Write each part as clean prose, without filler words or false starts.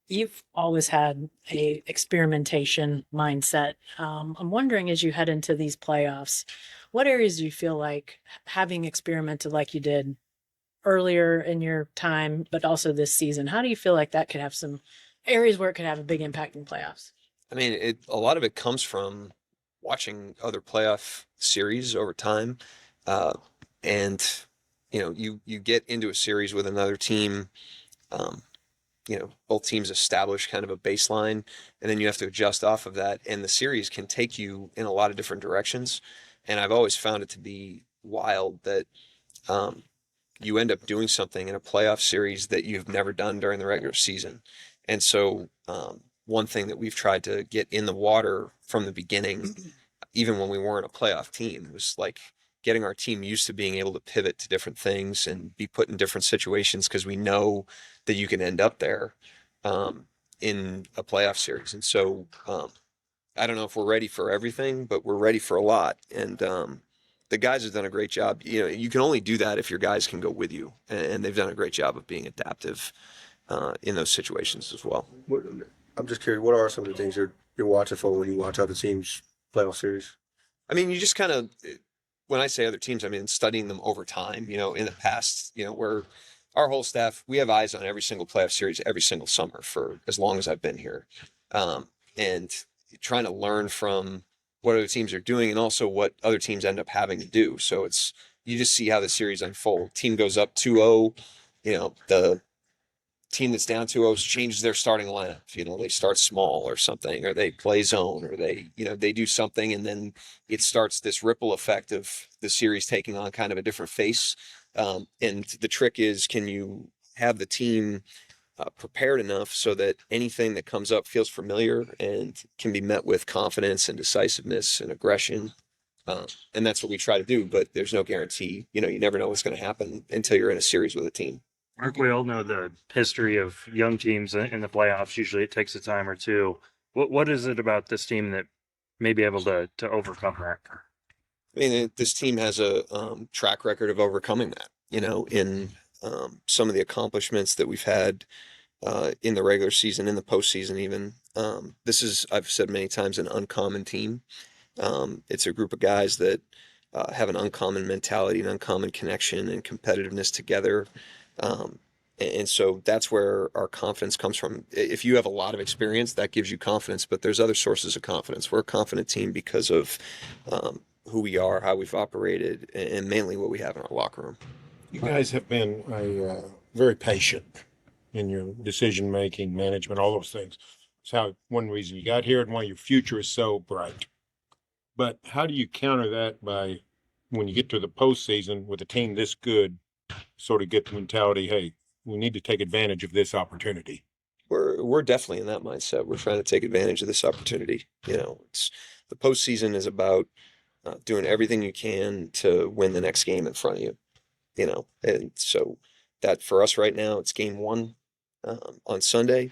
you've always had a experimentation mindset. I'm wondering, as you head into these playoffs, what areas do you feel like having experimented like you did earlier in your time, but also this season, how do you feel like that could have some areas where it could have a big impact in playoffs? I mean, a lot of it comes from watching other playoff series over time, uh, and you get into a series with another team. Um, both teams establish kind of a baseline, and then you have to adjust off of that. And the series can take you in a lot of different directions. And I've always found it to be wild that um, you end up doing something in a playoff series that you've never done during the regular season. And so, one thing that we've tried to get in the water from the beginning, even when we weren't a playoff team, was like getting our team used to being able to pivot to different things and be put in different situations because we know that you can end up there um, in a playoff series. And so, I don't know if we're ready for everything, but we're ready for a lot. And the guys have done a great job. You can only do that if your guys can go with you, and they've done a great job of being adaptive in those situations as well. I'm just curious, what are some of the things you're watching for when you watch other teams' playoff series? I mean, you just kind of, when I say other teams, I mean studying them over time. In the past, where our whole staff, we have eyes on every single playoff series every single summer for as long as I've been here, and trying to learn from what other teams are doing and also what other teams end up having to do. So you just see how the series unfold. Team goes up 2-0, the team that's down 2-0 changes their starting lineup. They start small or something, or they play zone, or they do something, and then it starts this ripple effect of the series taking on kind of a different face. And the trick is, can you have the team prepared enough so that anything that comes up feels familiar and can be met with confidence and decisiveness and aggression. And that's what we try to do, but there's no guarantee. You never know what's going to happen until you're in a series with a team. Mark, we all know the history of young teams in the playoffs. Usually it takes a time or two. What is it about this team that may be able to overcome that? I mean, this team has a track record of overcoming that, in some of the accomplishments that we've had in the regular season, in the postseason even. This is, I've said many times, an uncommon team. It's a group of guys that have an uncommon mentality, an uncommon connection and competitiveness together. And so that's where our confidence comes from. If you have a lot of experience, that gives you confidence, but there's other sources of confidence. We're a confident team because of who we are, how we've operated, and mainly what we have in our locker room. You guys have been very patient in your decision-making, management, all those things. It's one reason you got here and why your future is so bright. But how do you counter that by, when you get to the postseason with a team this good, sort of get the mentality, hey, we need to take advantage of this opportunity? We're definitely in that mindset. We're trying to take advantage of this opportunity. It's the postseason is about doing everything you can to win the next game in front of you. And so that for us right now, it's game one on Sunday,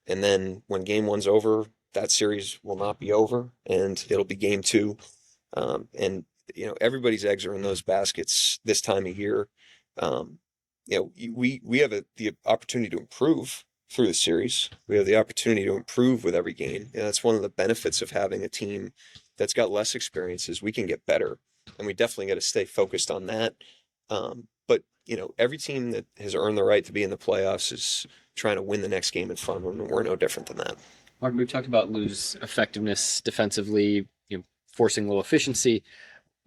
and then when game one's over, that series will not be over, and it'll be game two. And everybody's eggs are in those baskets this time of year. We have the opportunity to improve through the series. We have the opportunity to improve with every game. And that's one of the benefits of having a team that's got less experience, is we can get better, and we definitely got to stay focused on that. But every team that has earned the right to be in the playoffs is trying to win the next game in front of them, and we're no different than that. Mark, we've talked about Lou's effectiveness defensively, forcing low efficiency.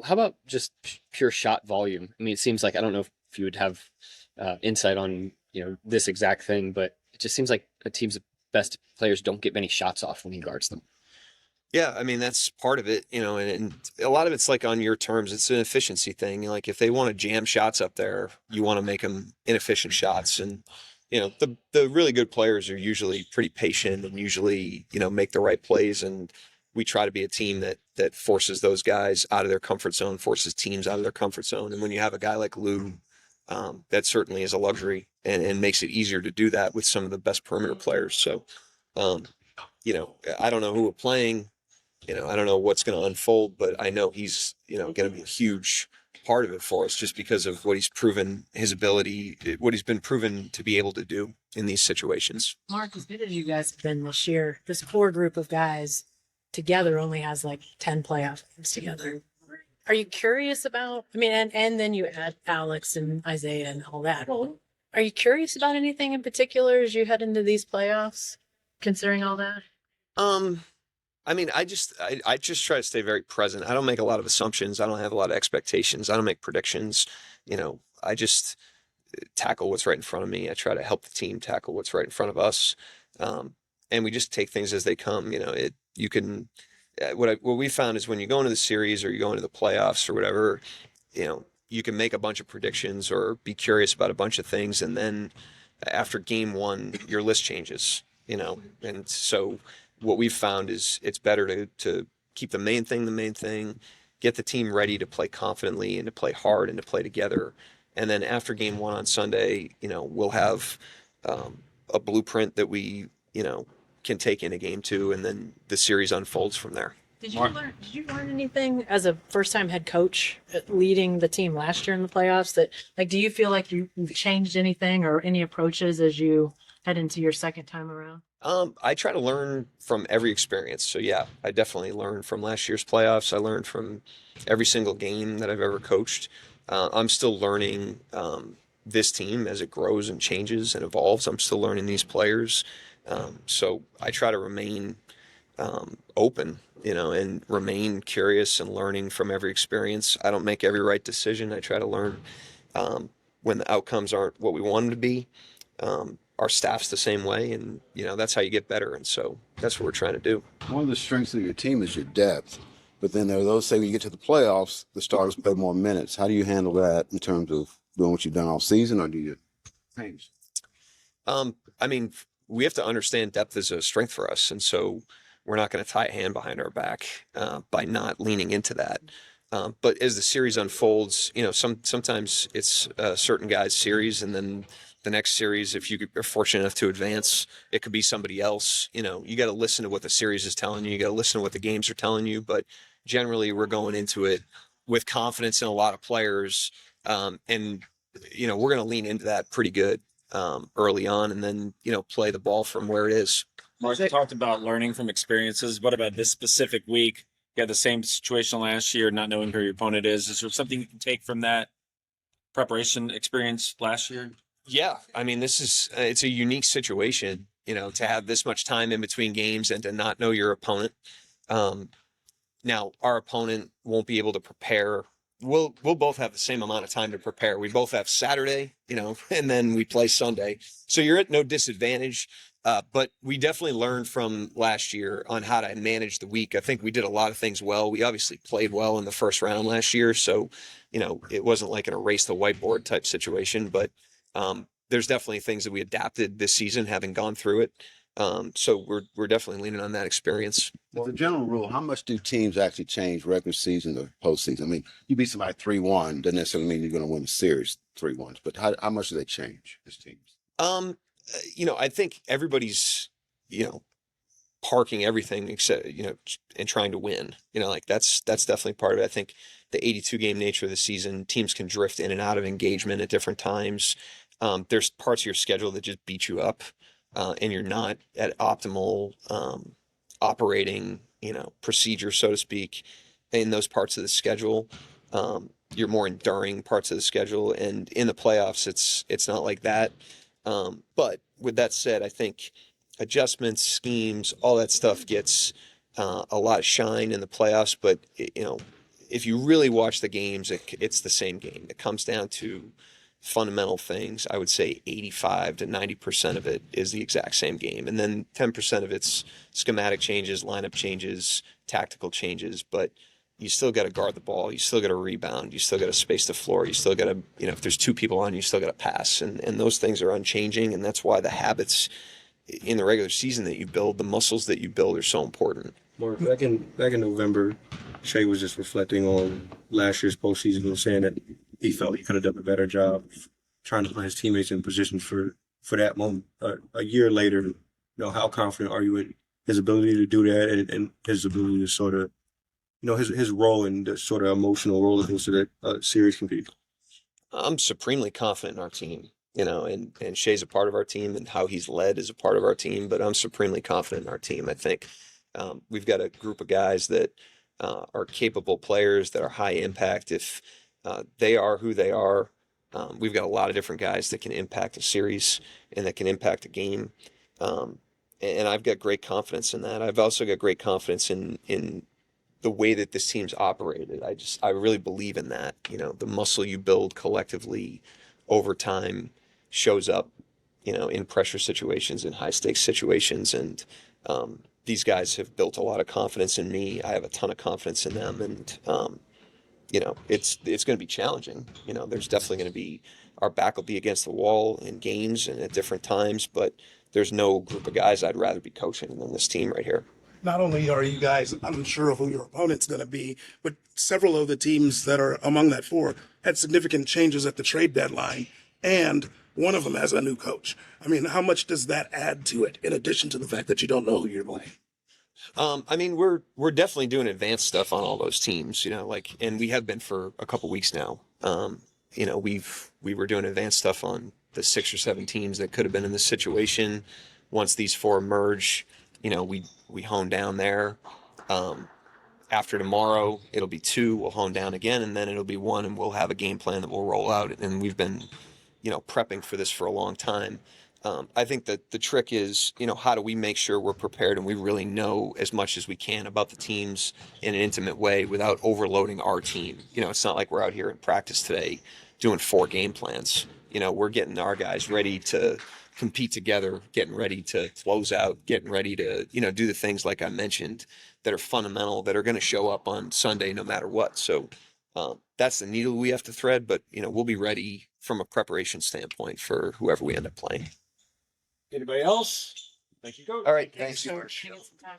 How about just pure shot volume? I mean, it seems like, I don't know if you would have insight on, this exact thing, but it just seems like a team's best players don't get many shots off when he guards them. Yeah, I mean, that's part of it, and a lot of it's like on your terms. It's an efficiency thing. Like, if they want to jam shots up there, you want to make them inefficient shots. And, the really good players are usually pretty patient and usually, make the right plays. And we try to be a team that forces those guys out of their comfort zone, forces teams out of their comfort zone. And when you have a guy like Lou, that certainly is a luxury and makes it easier to do that with some of the best perimeter players. So, I don't know who we're playing. I don't know what's going to unfold, but I know he's, going to be a huge part of it for us just because of what he's proven his ability, what he's been proven to be able to do. in these situations. Mark, as good as you guys have been this year, this core group of guys together only has like 10 playoff games together. Are you curious about, I mean, and then you add Alex and Isaiah and all that. Are you curious about anything in particular as you head into these playoffs, considering all that? I mean, I just try to stay very present. I don't make a lot of assumptions. I don't have a lot of expectations. I don't make predictions. I just tackle what's right in front of me. I try to help the team tackle what's right in front of us. And we just take things as they come. You can, what we found is when you go into the series or you go into the playoffs or whatever, you can make a bunch of predictions or be curious about a bunch of things. And then after game one, your list changes, and so what we've found is it's better to keep the main thing, get the team ready to play confidently and to play hard and to play together. And then after game one on Sunday, we'll have a blueprint that we, can take into game two, and then the series unfolds from there. Did you learn anything as a first-time head coach leading the team last year in the playoffs that, like, do you feel like you've changed anything or any approaches as you head into your second time around? I try to learn from every experience. So yeah, I definitely learned from last year's playoffs. I learned from every single game that I've ever coached. I'm still learning this team as it grows and changes and evolves. I'm still learning these players. So I try to remain open, and remain curious and learning from every experience. I don't make every right decision. I try to learn when the outcomes aren't what we want them to be. Our staff's the same way, and that's how you get better. And so that's what we're trying to do. One of the strengths of your team is your depth, but then there are those say when you get to the playoffs, the starters play more minutes. How do you handle that in terms of doing what you've done all season, or do you change? I mean, we have to understand depth is a strength for us, and so we're not going to tie a hand behind our back by not leaning into that. But as the series unfolds, sometimes it's a certain guy's series, and then the next series, if you are fortunate enough to advance, it could be somebody else. You got to listen to what the series is telling you. You got to listen to what the games are telling you. But generally, we're going into it with confidence in a lot of players, and we're going to lean into that pretty good early on, and then play the ball from where it is. Mark, you talked about learning from experiences. What about this specific week? You had the same situation last year, not knowing who your opponent is. Is there something you can take from that preparation experience last year? Yeah, I mean, it's a unique situation, to have this much time in between games and to not know your opponent. Now, our opponent won't be able to prepare. We'll both have the same amount of time to prepare. We both have Saturday, and then we play Sunday. So you're at no disadvantage. But we definitely learned from last year on how to manage the week. I think we did a lot of things well. We obviously played well in the first round last year. So, it wasn't like an erase the whiteboard type situation, but there's definitely things that we adapted this season, having gone through it. So we're definitely leaning on that experience. As a general rule, how much do teams actually change regular season to postseason? I mean, you beat somebody 3-1, doesn't necessarily mean you're going to win the series 3-1, but how much do they change as teams? I think everybody's, parking everything except, and trying to win, that's definitely part of it. I think the 82 game nature of the season, teams can drift in and out of engagement at different times. There's parts of your schedule that just beat you up, and you're not at optimal, operating, procedure, so to speak, in those parts of the schedule. You're more enduring parts of the schedule, and in the playoffs, it's not like that. But with that said, I think adjustments, schemes, all that stuff gets a lot of shine in the playoffs. But if you really watch the games, it's the same game. It comes down to fundamental things. I would say 85 to 90% of it is the exact same game, and then 10% of it's schematic changes, lineup changes, tactical changes. But you still got to guard the ball. You still got to rebound. You still got to space the floor. You still got to, if there's two people on, you still got to pass. And those things are unchanging. And that's why the habits in the regular season that you build, the muscles that you build, are so important. Mark, back in November, Shea was just reflecting on last year's postseason and saying that he felt he could have done a better job trying to put his teammates in position for that moment. A year later, how confident are you in his ability to do that and his ability to sort of, his role in the sort of emotional roller coaster that series can be? I'm supremely confident in our team. and Shea's a part of our team, and how he's led is a part of our team, but I'm supremely confident in our team. I think we've got a group of guys that are capable players that are high impact. If they are who they are, we've got a lot of different guys that can impact a series and that can impact a game. And I've got great confidence in that. I've also got great confidence in the way that this team's operated. I really believe in that. The muscle you build collectively over time shows up, in pressure situations, in high stakes situations. And these guys have built a lot of confidence in me. I have a ton of confidence in them. And, it's going to be challenging. There's definitely going to be, our back will be against the wall in games and at different times, but there's no group of guys I'd rather be coaching than this team right here. Not only are you guys unsure of who your opponent's going to be, but several of the teams that are among that four had significant changes at the trade deadline, and one of them has a new coach. I mean, how much does that add to it, in addition to the fact that you don't know who you're playing? We're definitely doing advanced stuff on all those teams, and we have been for a couple weeks now. We were doing advanced stuff on the 6 or 7 teams that could have been in this situation. Once these 4 merge, we hone down there. After tomorrow, it'll be 2. We'll hone down again, and then it'll be 1, and we'll have a game plan that we'll roll out. And we've been, prepping for this for a long time. I think that the trick is, how do we make sure we're prepared and we really know as much as we can about the teams in an intimate way without overloading our team. It's not like we're out here in practice today doing 4 game plans. We're getting our guys ready to compete together, getting ready to close out, getting ready to, do the things like I mentioned that are fundamental, that are going to show up on Sunday no matter what. So that's the needle we have to thread, but, we'll be ready from a preparation standpoint for whoever we end up playing. Anybody else? Thank you, Coach. All right. Thanks. Give me some time.